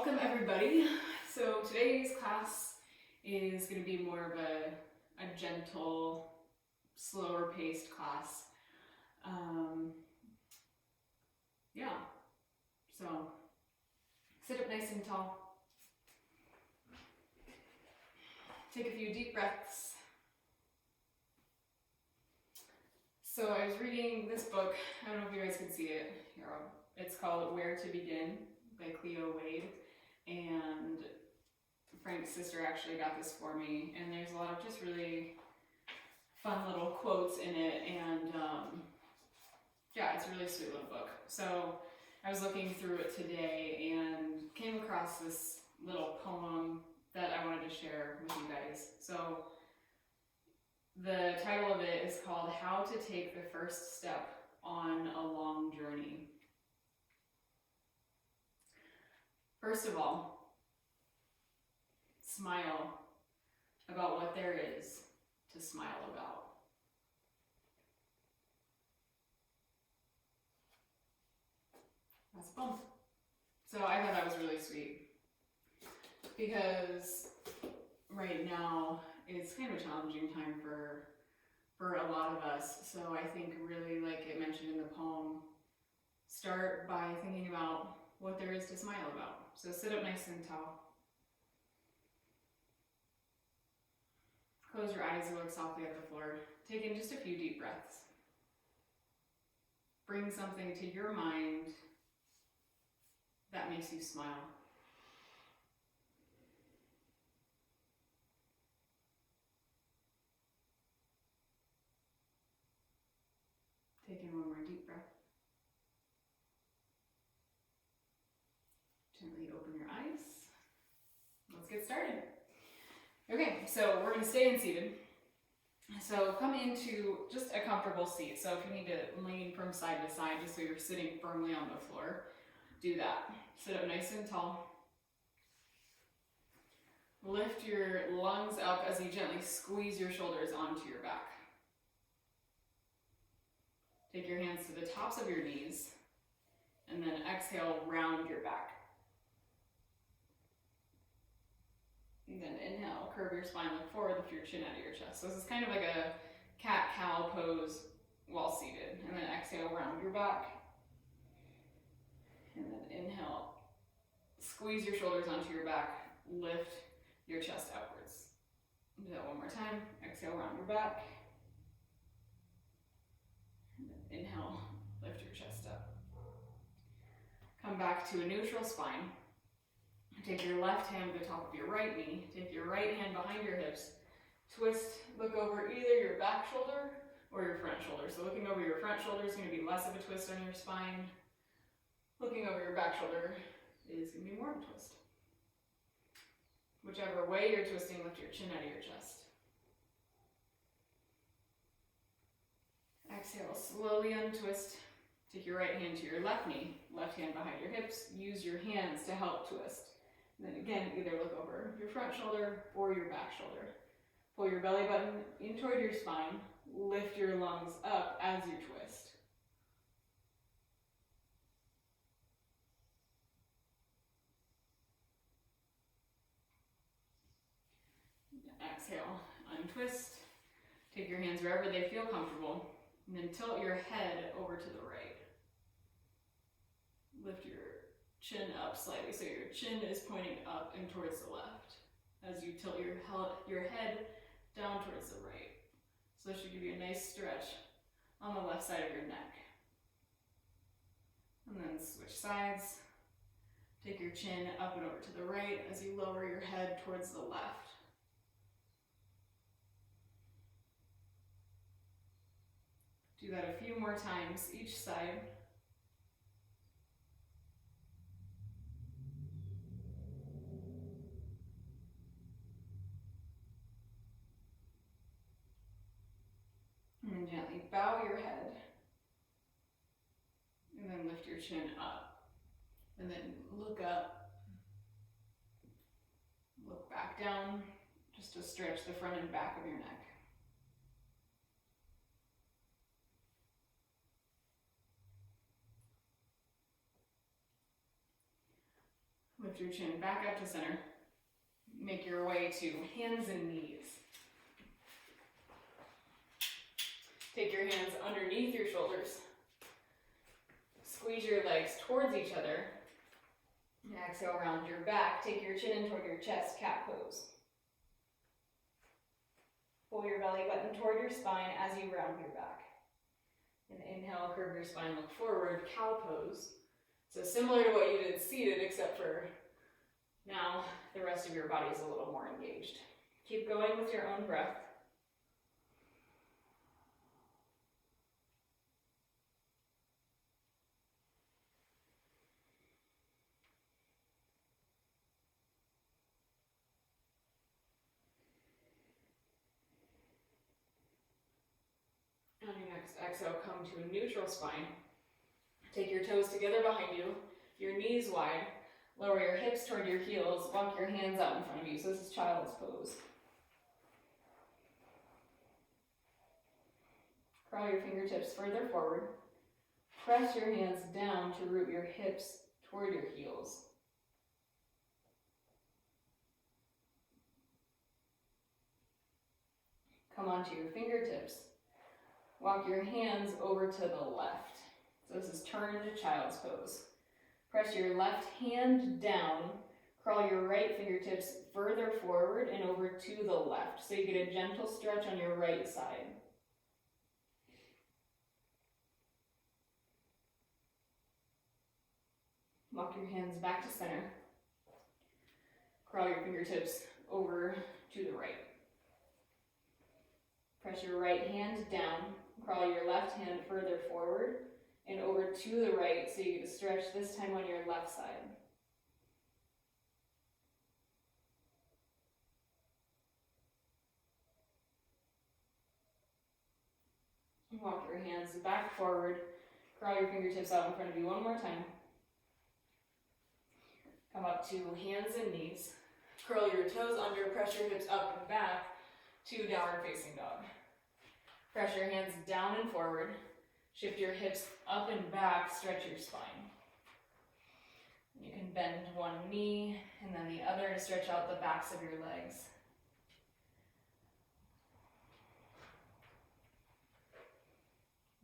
Welcome everybody. So today's class is going to be more of a gentle, slower paced class. So sit up nice and tall. Take a few deep breaths. So I was reading this book, I don't know if you guys can see it. Here, it's called Where to Begin by Cleo Wade. And Frank's sister actually got this for me, and there's a lot of just really fun little quotes in it, and it's a really sweet little book. So I was looking through it today and came across this little poem that I wanted to share with you guys. So the title of it is called How to Take the First Step on a Long Journey. First of all, smile about what there is to smile about. That's a poem. So I thought that was really sweet because right now it's kind of a challenging time for a lot of us. So I think really, like it mentioned in the poem, start by thinking about what there is to smile about. So sit up nice and tall. Close your eyes and look softly at the floor. Take in just a few deep breaths. Bring something to your mind that makes you smile. Take in one more deep breath. Gently open your eyes. Let's get started. Okay, so we're going to stay in seated. So come into just a comfortable seat. So if you need to lean from side to side just so you're sitting firmly on the floor, do that. Sit up nice and tall. Lift your lungs up as you gently squeeze your shoulders onto your back. Take your hands to the tops of your knees and then exhale, round your back. And then inhale, curve your spine, look forward, lift your chin out of your chest. So this is kind of like a cat-cow pose while seated. And then exhale, round your back. And then inhale, squeeze your shoulders onto your back, lift your chest outwards. Do that one more time. Exhale, round your back. And then inhale, lift your chest up. Come back to a neutral spine. Take your left hand to the top of your right knee. Take your right hand behind your hips. Twist, look over either your back shoulder or your front shoulder. So looking over your front shoulder is going to be less of a twist on your spine. Looking over your back shoulder is going to be more of a twist. Whichever way you're twisting, lift your chin out of your chest. Exhale, slowly untwist. Take your right hand to your left knee, left hand behind your hips. Use your hands to help twist. And then again, either look over your front shoulder or your back shoulder. Pull your belly button in toward your spine. Lift your lungs up as you twist. Exhale, untwist. Take your hands wherever they feel comfortable. And then tilt your head over to the right. Lift your chin up slightly, so your chin is pointing up and towards the left as you tilt your head down towards the right. So this should give you a nice stretch on the left side of your neck. And then switch sides. Take your chin up and over to the right as you lower your head towards the left. Do that a few more times each side. And then gently bow your head. And then lift your chin up. And then look up. Look back down, just to stretch the front and back of your neck. Lift your chin back up to center. Make your way to hands and knees. Take your hands underneath your shoulders. Squeeze your legs towards each other. Exhale, round your back. Take your chin in toward your chest, cat pose. Pull your belly button toward your spine as you round your back. And inhale, curve your spine, look forward, cow pose. So similar to what you did seated, except for now the rest of your body is a little more engaged. Keep going with your own breath. On your next exhale, come to a neutral spine. Take your toes together behind you, your knees wide. Lower your hips toward your heels. Walk your hands out in front of you. So this is child's pose. Crawl your fingertips further forward. Press your hands down to root your hips toward your heels. Come onto your fingertips. Walk your hands over to the left. So this is turn to child's pose. Press your left hand down. Crawl your right fingertips further forward and over to the left. So you get a gentle stretch on your right side. Walk your hands back to center. Crawl your fingertips over to the right. Press your right hand down. Crawl your left hand further forward and over to the right so you get a stretch this time on your left side. Walk your hands back forward. Crawl your fingertips out in front of you one more time. Come up to hands and knees. Curl your toes under, press your hips up and back to downward facing dog. Press your hands down and forward. Shift your hips up and back, stretch your spine. You can bend one knee and then the other to stretch out the backs of your legs.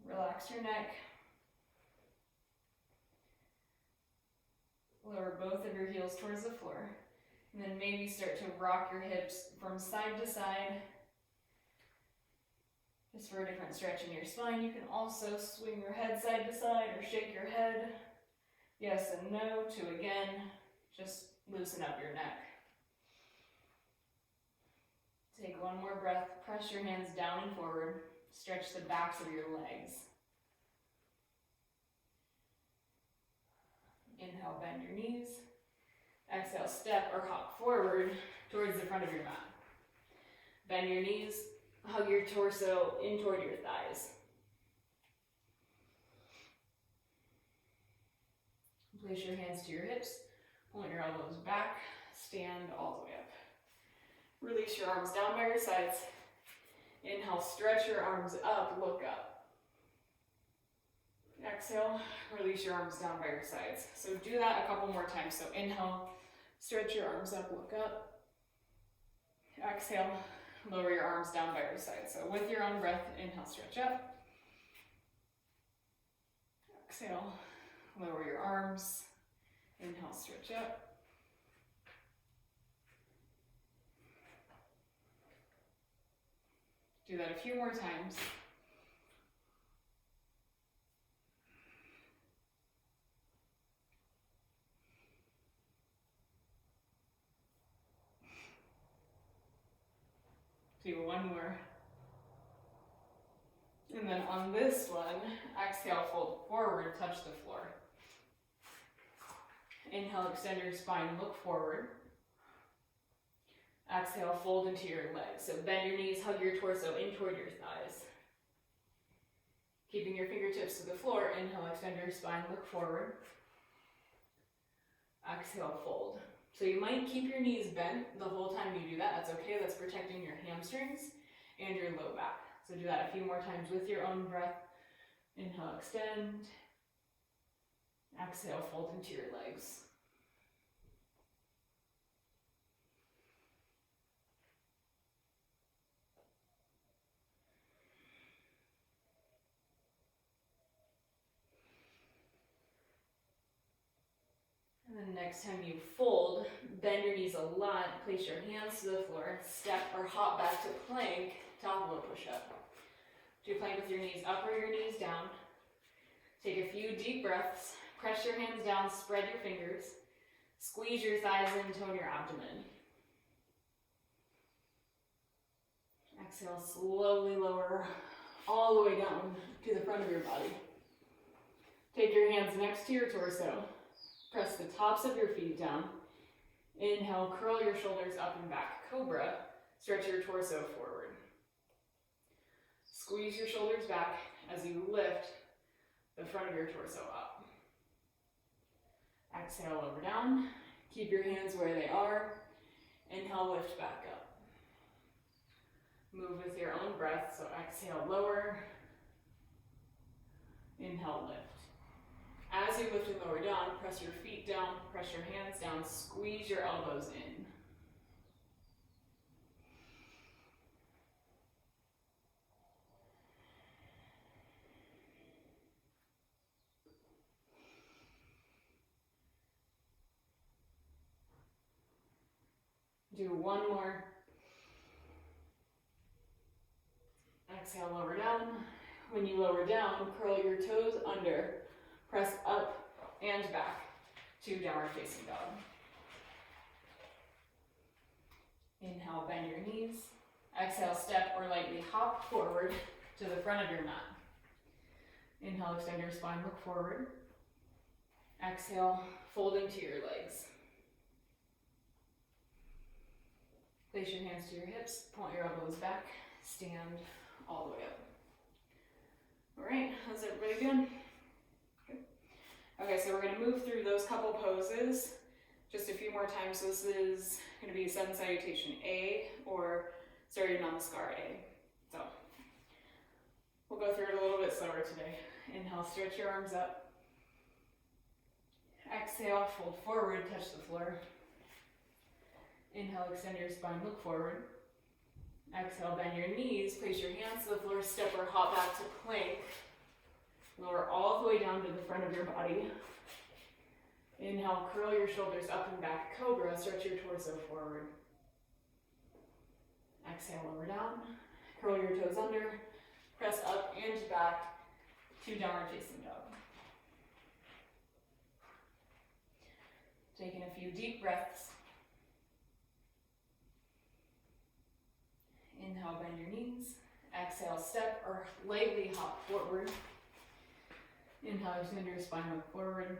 Relax your neck. Lower both of your heels towards the floor. And then maybe start to rock your hips from side to side. Just for a different stretch in your spine. You can also swing your head side to side or shake your head. Yes and no to again, just loosen up your neck. Take one more breath. Press your hands down and forward. Stretch the backs of your legs. Inhale, bend your knees. Exhale, step or hop forward towards the front of your mat. Bend your knees, hug your torso in toward your thighs. Place your hands to your hips, point your elbows back, stand all the way up. Release your arms down by your sides. Inhale, stretch your arms up, look up. Exhale, release your arms down by your sides. So do that a couple more times. So inhale, stretch your arms up, look up. Exhale, lower your arms down by your sides. So with your own breath, inhale, stretch up. Exhale, lower your arms. Inhale, stretch up. Do that a few more times. Do one more. And then on this one, exhale, fold forward, touch the floor. Inhale, extend your spine, look forward. Exhale, fold into your legs. So bend your knees, hug your torso in toward your thighs. Keeping your fingertips to the floor, inhale, extend your spine, look forward. Exhale, fold. So you might keep your knees bent the whole time you do that. That's okay. That's protecting your hamstrings and your low back. So do that a few more times with your own breath. Inhale, extend. Exhale, fold into your legs. then next time you fold, bend your knees a lot, place your hands to the floor, step or hop back to plank, top of a push-up. Do plank with your knees up or your knees down. Take a few deep breaths, press your hands down, spread your fingers, squeeze your thighs in, tone your abdomen. Exhale, slowly lower all the way down to the front of your body. Take your hands next to your torso. Press the tops of your feet down. Inhale, curl your shoulders up and back. Cobra, stretch your torso forward. Squeeze your shoulders back as you lift the front of your torso up. Exhale, lower down. Keep your hands where they are. Inhale, lift back up. Move with your own breath, so exhale, lower. Inhale, lift. As you lift and lower down, press your feet down, press your hands down, squeeze your elbows in. Do one more. Exhale, lower down. When you lower down, curl your toes under. Press up and back to downward facing dog. Inhale, bend your knees. Exhale, step or lightly hop forward to the front of your mat. Inhale, extend your spine, look forward. Exhale, fold into your legs. Place your hands to your hips, point your elbows back, stand all the way up. All right, how's everybody doing? Okay, so we're going to move through those couple poses just a few more times. So this is going to be Sun Salutation A or Surya Namaskar A. So we'll go through it a little bit slower today. Inhale, stretch your arms up. Exhale, fold forward, touch the floor. Inhale, extend your spine, look forward. Exhale, bend your knees, place your hands to the floor, step or hop back to plank. Lower all the way down to the front of your body. Inhale, curl your shoulders up and back, Cobra, stretch your torso forward. Exhale, lower down, curl your toes under, press up and back to downward facing dog. Taking a few deep breaths. Inhale, bend your knees. Exhale, step or lightly hop forward. Inhale, extend your spine, look forward.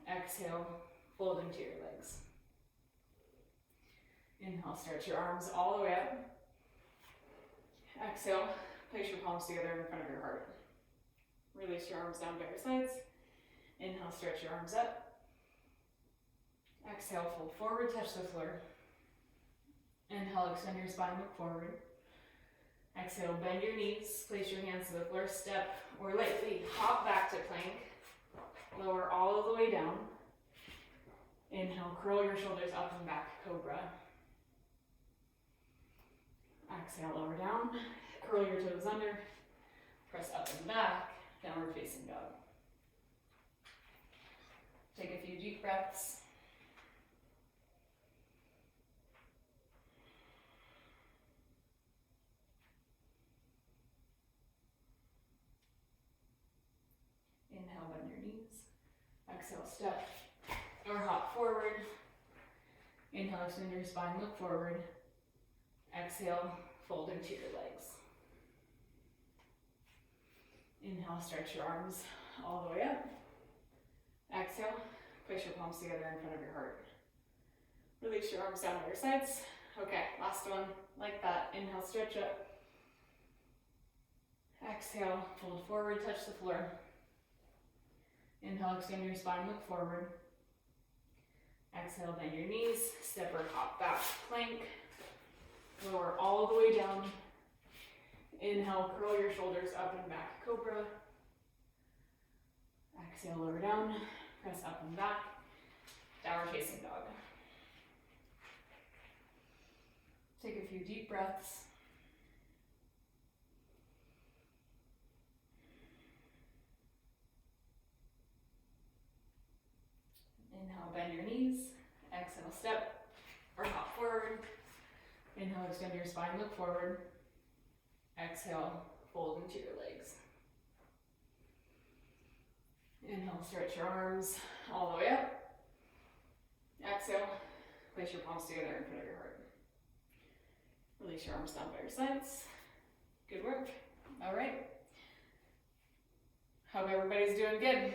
Exhale, fold into your legs. Inhale, stretch your arms all the way up. Exhale, place your palms together in front of your heart. Release your arms down by your sides. Inhale, stretch your arms up. Exhale, fold forward, touch the floor. Inhale, extend your spine, look forward. Exhale, bend your knees, place your hands to the floor, step or lightly hop back to plank. Lower all the way down. Inhale, curl your shoulders up and back, Cobra. Exhale, lower down, curl your toes under, press up and back, downward facing dog. Take a few deep breaths. Inhale, bend your knees. Exhale, step or hop forward. Inhale, extend your spine, look forward. Exhale, fold into your legs. Inhale, stretch your arms all the way up. Exhale, place your palms together in front of your heart. Release your arms down by your sides. Okay, last one, like that. Inhale, stretch up. Exhale, fold forward, touch the floor. Inhale, extend your spine, look forward. Exhale, bend your knees, step or hop back, plank. Lower all the way down. Inhale, curl your shoulders up and back, Cobra. Exhale, lower down, press up and back, downward facing dog. Take a few deep breaths. Inhale, bend step or hop forward. Inhale, extend your spine, look forward. Exhale, fold into your legs. Inhale, stretch your arms all the way up. Exhale, place your palms together in front of your heart. Release your arms down by your sides. Good work. All right. Hope everybody's doing good.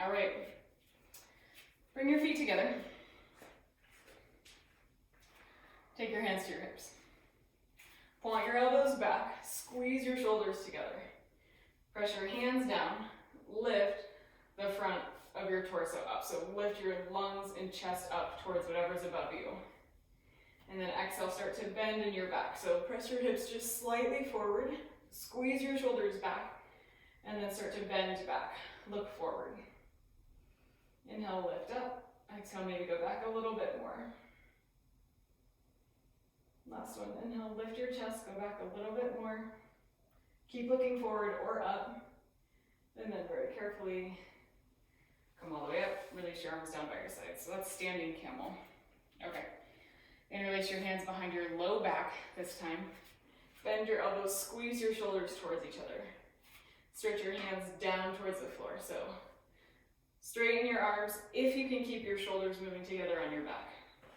All right. Bring your feet together. Take your hands to your hips. Point your elbows back. Squeeze your shoulders together. Press your hands down. Lift the front of your torso up. So lift your lungs and chest up towards whatever's above you. And then exhale, start to bend in your back. So press your hips just slightly forward. Squeeze your shoulders back. And then start to bend back. Look forward. Inhale, lift up. Exhale, maybe go back a little bit more. Last one. Inhale, lift your chest, go back a little bit more. Keep looking forward or up. And then very carefully come all the way up. Release your arms down by your sides. So that's standing camel. Okay. Interlace your hands behind your low back this time. Bend your elbows, squeeze your shoulders towards each other. Stretch your hands down towards the floor. So straighten your arms if you can keep your shoulders moving together on your back.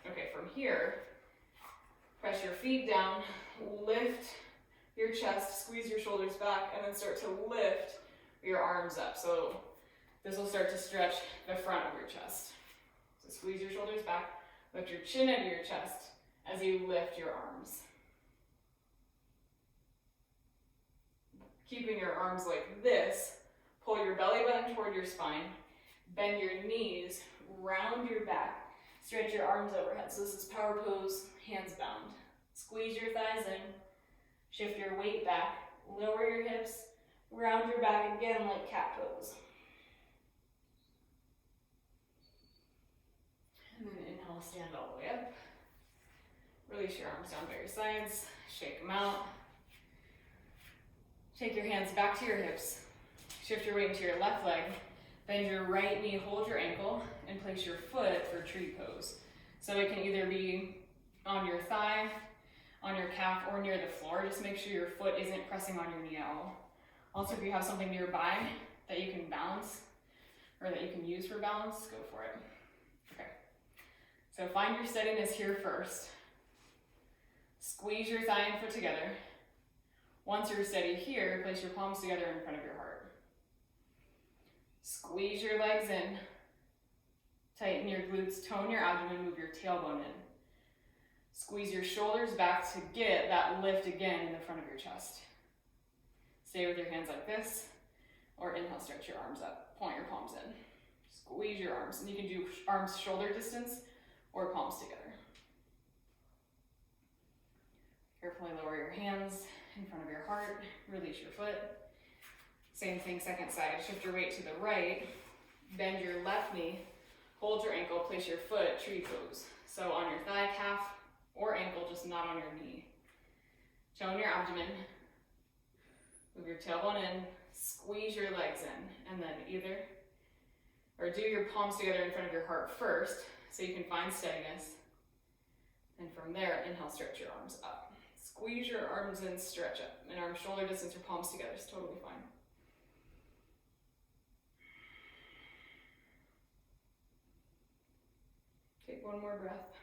Okay, from here, press your feet down, lift your chest, squeeze your shoulders back, and then start to lift your arms up. So this will start to stretch the front of your chest. So squeeze your shoulders back, lift your chin into your chest as you lift your arms. Keeping your arms like this, pull your belly button toward your spine, bend your knees, round your back, stretch your arms overhead. So this is power pose, hands bound. Squeeze your thighs in, shift your weight back, lower your hips, round your back again like cat pose. And then inhale, stand all the way up. Release your arms down by your sides, shake them out. Take your hands back to your hips. Shift your weight into your left leg. Bend your right knee, hold your ankle, and place your foot for tree pose. So it can either be on your thigh, on your calf, or near the floor. Just make sure your foot isn't pressing on your knee at all. Also, if you have something nearby that you can balance, or that you can use for balance, go for it. Okay. So find your steadiness here first. Squeeze your thigh and foot together. Once you're steady here, place your palms together in front of your heart. Squeeze your legs in. Tighten your glutes, tone your abdomen, move your tailbone in. Squeeze your shoulders back to get that lift again in the front of your chest. Stay with your hands like this, or inhale, stretch your arms up. Point your palms in. Squeeze your arms, and you can do arms shoulder distance or palms together. Carefully lower your hands in front of your heart, release your foot. Same thing, second side. Shift your weight to the right, bend your left knee, hold your ankle, place your foot, tree pose. So on your thigh, calf, or ankle, just not on your knee. Tone your abdomen, move your tailbone in, squeeze your legs in, and then do your palms together in front of your heart first, so you can find steadiness. And from there, inhale, stretch your arms up. Squeeze your arms in, stretch up. And arms shoulder distance or palms together is totally fine. Take one more breath.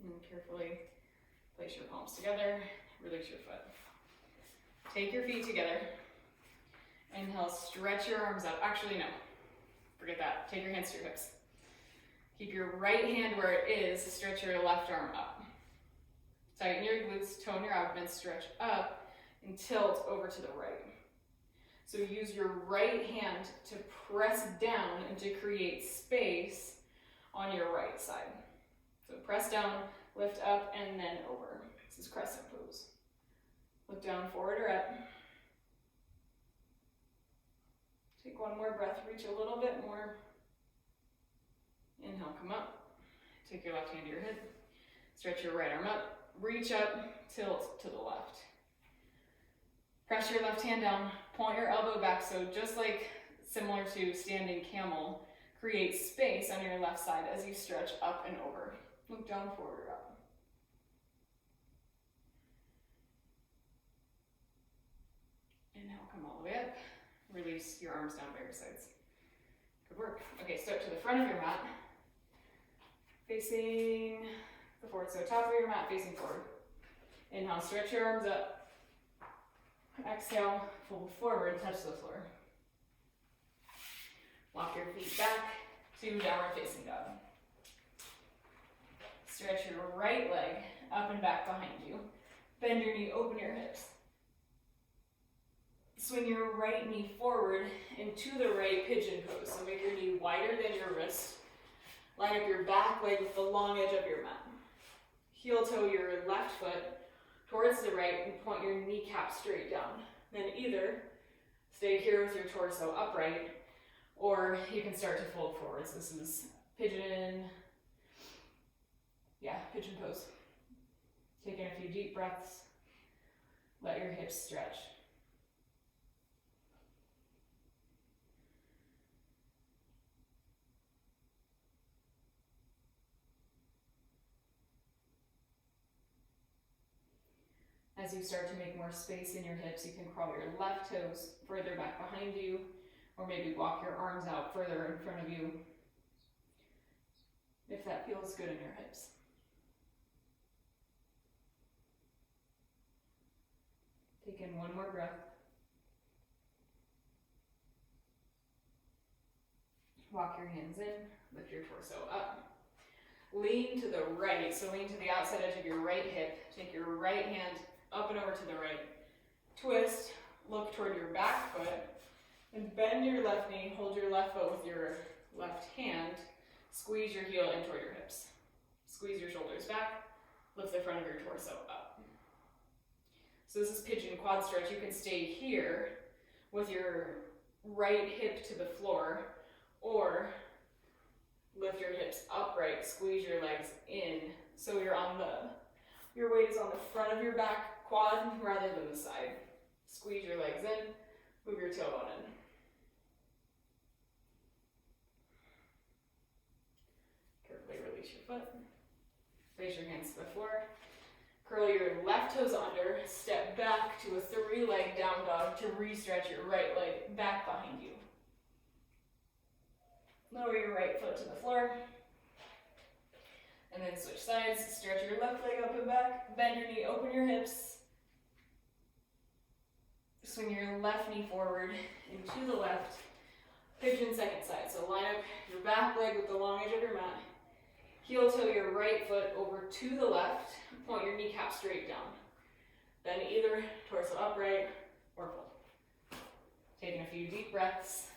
And then carefully place your palms together, release your foot. Take your feet together. Inhale, stretch your arms up. Actually, no, forget that. Take your hands to your hips. Keep your right hand where it is, stretch your left arm up. Tighten your glutes, tone your abdomen, stretch up, and tilt over to the right. So use your right hand to press down and to create space on your right side. So press down, lift up, and then over. This is crescent pose. Look down, forward or up. Take one more breath, reach a little bit more. Inhale, come up. Take your left hand to your hip. Stretch your right arm up. Reach up, tilt to the left. Press your left hand down, point your elbow back. So just like similar to standing camel, Create space on your left side as you stretch up and over. Look down, forward, up. Inhale, come all the way up. Release your arms down by your sides. Good work. Okay, step to the front of your mat. Facing the forward, so top of your mat facing forward. Inhale, stretch your arms up. Exhale, fold forward, touch the floor. Walk your feet back to downward facing dog. Stretch your right leg up and back behind you. Bend your knee, open your hips. Swing your right knee forward into the right pigeon pose. So make your knee wider than your wrist. Line up your back leg with the long edge of your mat. Heel toe your left foot towards the right and point your kneecap straight down. Then either stay here with your torso upright, or you can start to fold forwards. This is pigeon pose. Taking a few deep breaths. Let your hips stretch. As you start to make more space in your hips, you can crawl your left toes further back behind you, or maybe walk your arms out further in front of you, if that feels good in your hips. Take in one more breath. Walk your hands in, lift your torso up. Lean to the right, so lean to the outside edge of your right hip. Take your right hand up and over to the right. Twist, look toward your back foot, and bend your left knee, hold your left foot with your left hand, squeeze your heel in toward your hips. Squeeze your shoulders back, lift the front of your torso up. So this is pigeon quad stretch. You can stay here with your right hip to the floor, or lift your hips upright, squeeze your legs in, so your weight is on the front of your back quad rather than the side. Squeeze your legs in, move your tailbone in. Carefully release your foot. Raise your hands to the floor. Curl your left toes under, step back to a 3-leg down dog to re-stretch your right leg back behind you. Lower your right foot to the floor. And then switch sides, stretch your left leg up and back, bend your knee, open your hips. Swing your left knee forward and to the left. Pigeon second side, so line up your back leg with the long edge of your mat. Heel toe your right foot over to the left, point your kneecap straight down. Then either torso upright or fold. Taking a few deep breaths.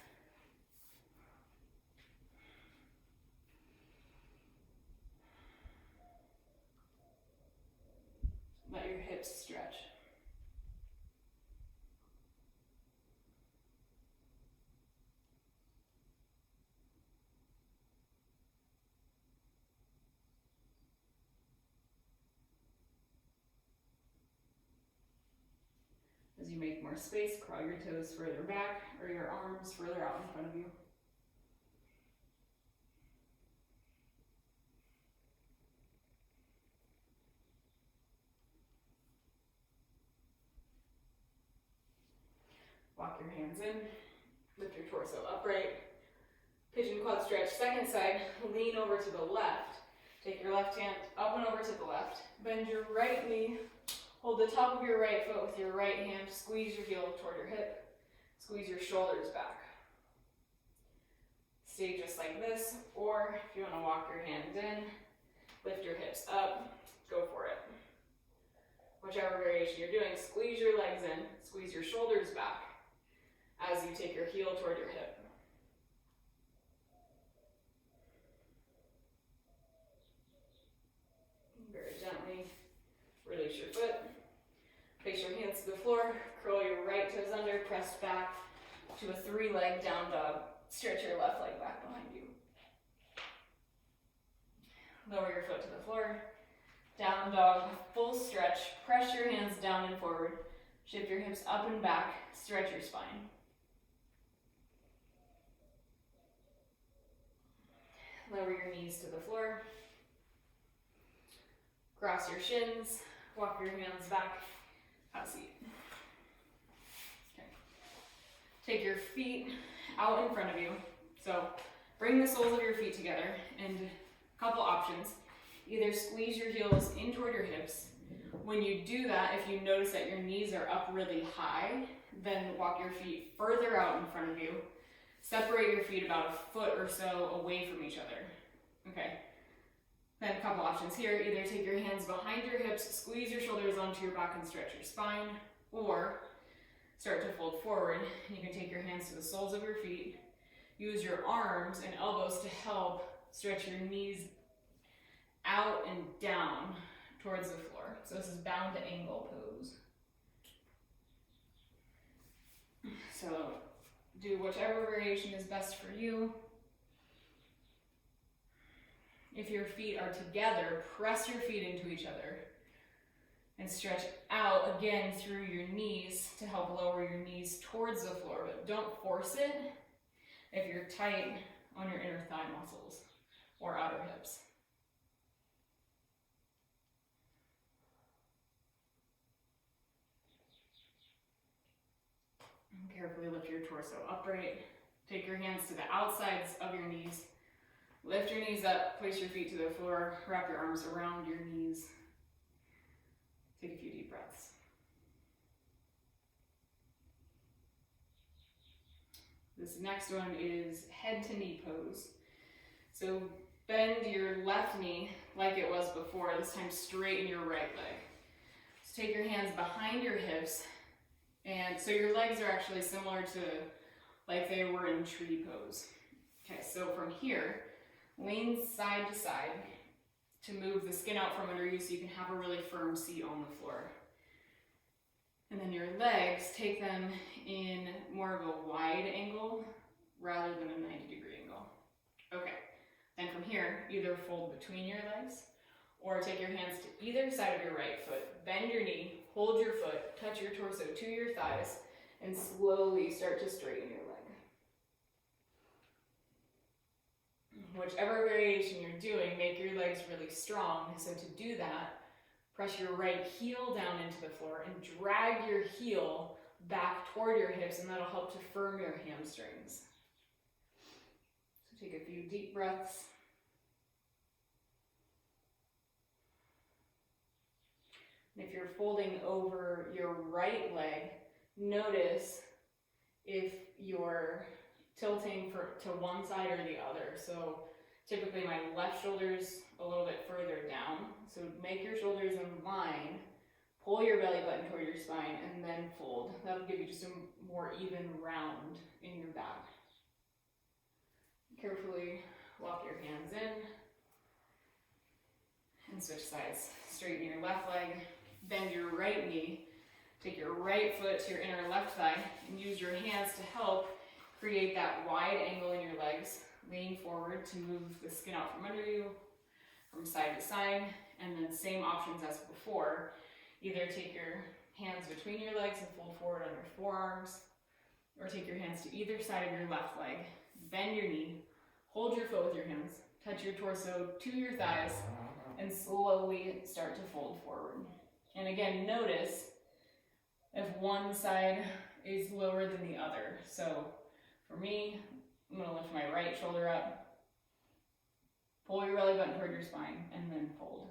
Let your hips stretch. As you make more space, crawl your toes further back or your arms further out in front of you. Walk your hands in, lift your torso upright. Pigeon quad stretch, second side, lean over to the left. Take your left hand up and over to the left. Bend your right knee, hold the top of your right foot with your right hand, squeeze your heel toward your hip, squeeze your shoulders back. Stay just like this, or if you want to walk your hands in, lift your hips up, go for it. Whichever variation you're doing, squeeze your legs in, squeeze your shoulders back as you take your heel toward your hip. Very gently release your foot. Place your hands to the floor, curl your right toes under, press back to a 3-leg down dog. Stretch your left leg back behind you. Lower your foot to the floor. Down dog, full stretch. Press your hands down and forward. Shift your hips up and back. Stretch your spine. lower your knees to the floor. Cross your shins, walk your hands back, have a seat. Okay. Take your feet out in front of you. So bring the soles of your feet together, and a couple options. Either squeeze your heels in toward your hips. When you do that, if you notice that your knees are up really high, then walk your feet further out in front of you. Separate your feet about a foot or so away from each other. Okay. Then a couple options here. Either take your hands behind your hips, squeeze your shoulders onto your back and stretch your spine, or start to fold forward. You can take your hands to the soles of your feet. Use your arms and elbows to help stretch your knees out and down towards the floor. So this is bound angle pose. So do whichever variation is best for you. If your feet are together, press your feet into each other and stretch out again through your knees to help lower your knees towards the floor, but don't force it if you're tight on your inner thigh muscles or outer hips. And carefully lift your torso upright. Take your hands to the outsides of your knees. Lift your knees up, place your feet to the floor, wrap your arms around your knees. Take a few deep breaths. This next one is head to knee pose. So bend your left knee like it was before, this time straighten your right leg. So take your hands behind your hips, and so your legs are actually similar to like they were in tree pose. Okay, so from here, lean side to side to move the skin out from under you so you can have a really firm seat on the floor. And then your legs, take them in more of a wide angle rather than a 90-degree angle. Okay, then from here, either fold between your legs or take your hands to either side of your right foot, bend your knee, hold your foot, touch your torso to your thighs, and slowly start to straighten your leg. Whichever variation you're doing, make your legs really strong. So to do that, press your right heel down into the floor and drag your heel back toward your hips, and that'll help to firm your hamstrings. So take a few deep breaths. And if you're folding over your right leg, notice if you're tilting to one side or the other. So typically my left shoulder's a little bit further down. So make your shoulders in line, pull your belly button toward your spine, and then fold. That'll give you just a more even round in your back. Carefully walk your hands in and switch sides. Straighten your left leg, bend your right knee, take your right foot to your inner left thigh, and use your hands to help create that wide angle in your legs. Lean forward to move the skin out from under you, from side to side, and then same options as before. Either take your hands between your legs and fold forward on your forearms, or take your hands to either side of your left leg, bend your knee, hold your foot with your hands, touch your torso to your thighs, and slowly start to fold forward. And again, notice if one side is lower than the other. So for me, I'm going to lift my right shoulder up, pull your belly button toward your spine, and then fold.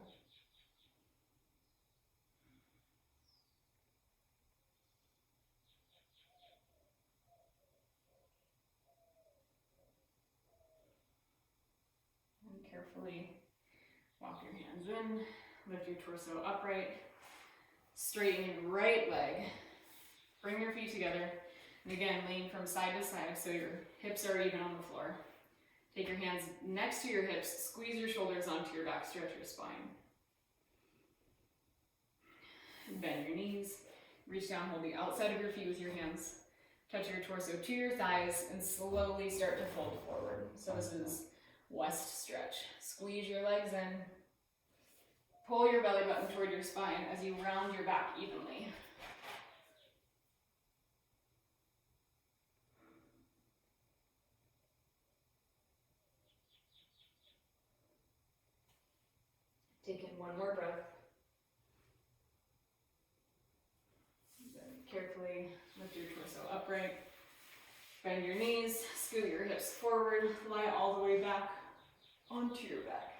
And carefully walk your hands in, lift your torso upright, straighten your right leg, bring your feet together, and again, lean from side to side so your hips are even on the floor. Take your hands next to your hips, squeeze your shoulders onto your back, stretch your spine. Bend your knees, reach down, hold the outside of your feet with your hands, touch your torso to your thighs, and slowly start to fold forward. So this is west stretch. Squeeze your legs in, pull your belly button toward your spine as you round your back evenly. Take in one more breath. Then carefully lift your torso upright. Bend your knees, scoot your hips forward, lie all the way back onto your back.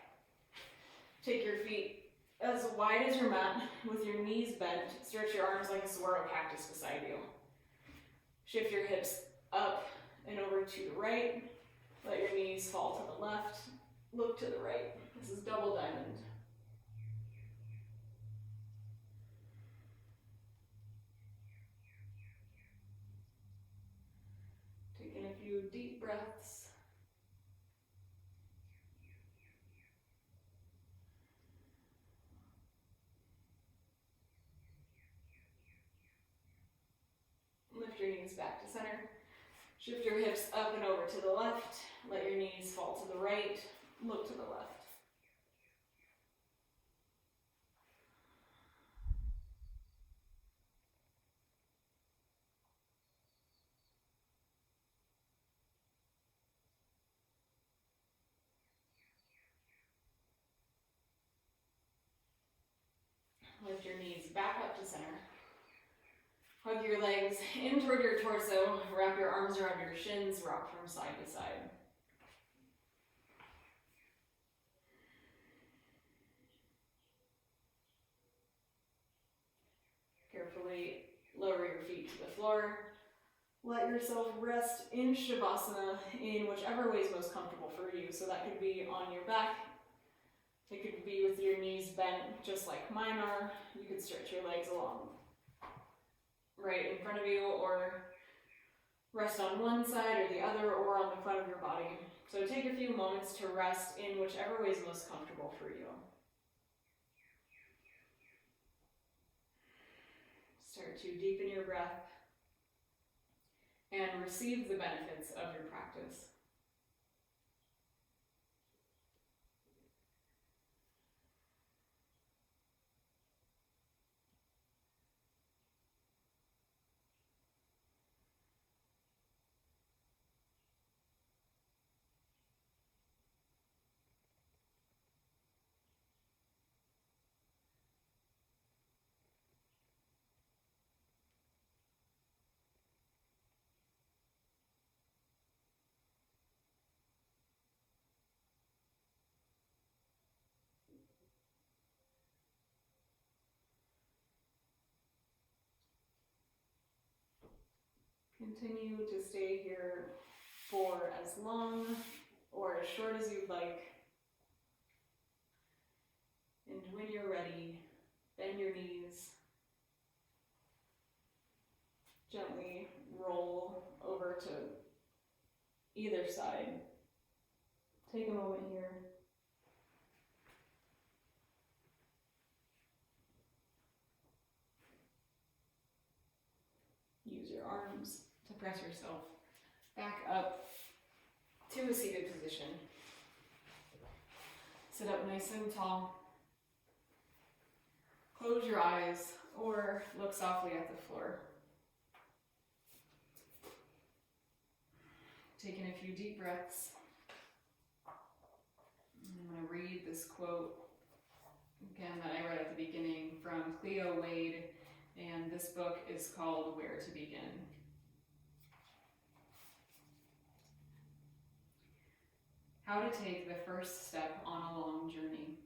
Take your feet as wide as your mat with your knees bent. Stretch your arms like a saguaro cactus beside you. Shift your hips up and over to the right. Let your knees fall to the left. Look to the right. This is double diamond. Taking a few deep breaths. Lift your knees back to center. Shift your hips up and over to the left. Let your knees fall to the right. Look to the left. Lift your knees back up to center. Hug your legs in toward your torso. Wrap your arms around your shins. Rock from side to side. Carefully lower your feet to the floor. Let yourself rest in Shavasana in whichever way is most comfortable for you. So that could be on your back. It could be with your knees bent just like mine are. You could stretch your legs along right in front of you, or rest on one side or the other, or on the front of your body. So take a few moments to rest in whichever way is most comfortable for you. Start to deepen your breath and receive the benefits of your practice. Continue to stay here for as long or as short as you'd like. And when you're ready, bend your knees. Gently roll over to either side. Take a moment here. Use your arms to press yourself back up to a seated position. Sit up nice and tall. Close your eyes or look softly at the floor. Taking a few deep breaths. I'm going to read this quote again that I read at the beginning from Cleo Wade, and this book is called Where to Begin. How to take the first step on a long journey.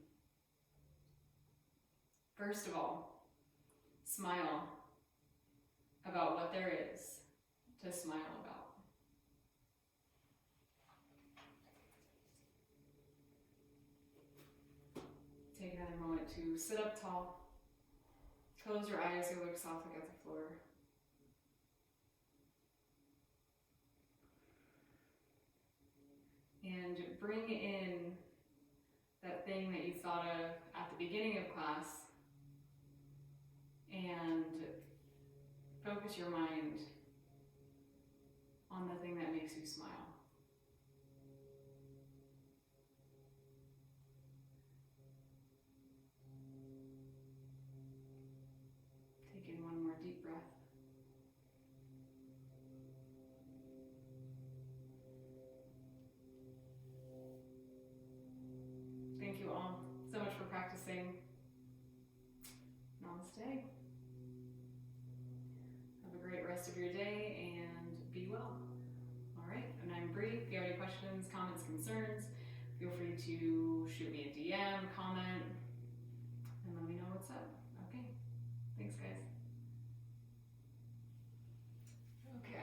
First of all, smile about what there is to smile about. Take another moment to sit up tall. Close your eyes or look softly at the floor. And bring in that thing that you thought of at the beginning of class and focus your mind on the thing that makes you smile. Take in one more deep breath. Thank you all so much for practicing. practicing. Namaste. Have a great rest of your day and be well. All right, and I'm Bree. If you have any questions, comments, concerns,